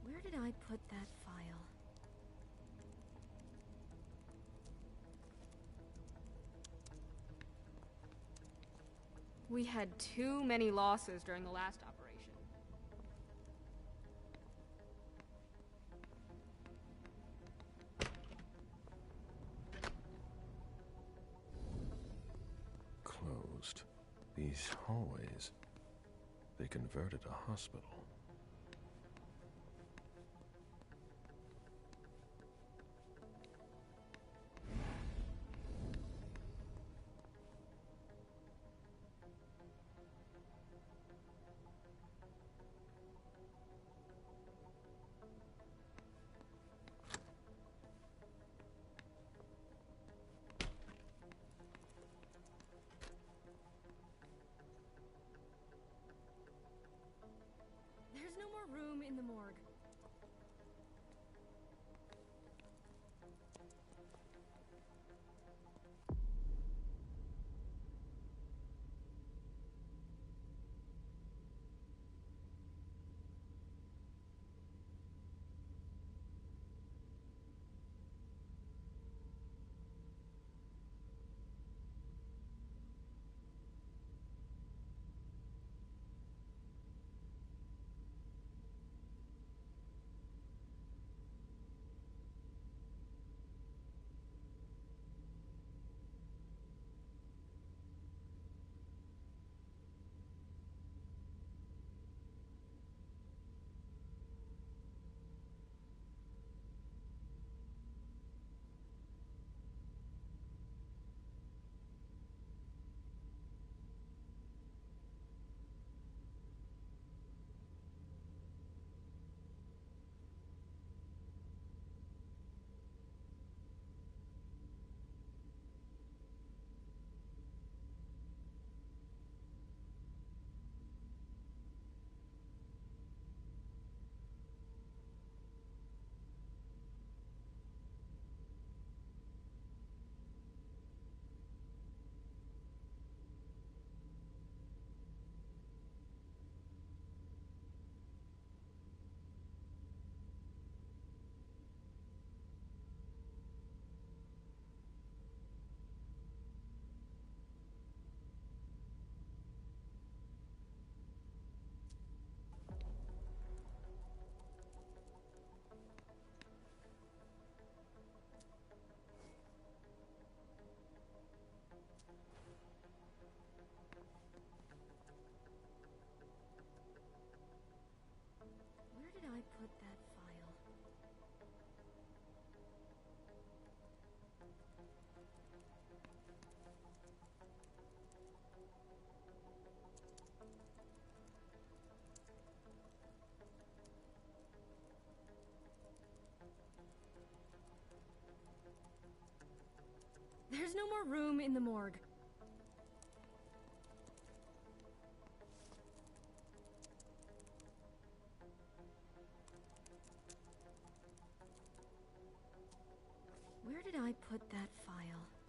Where did I put that file? We had too many losses during the last operation. Closed. These hallways, they converted a hospital. There's no more room in the morgue. Where did I put that file?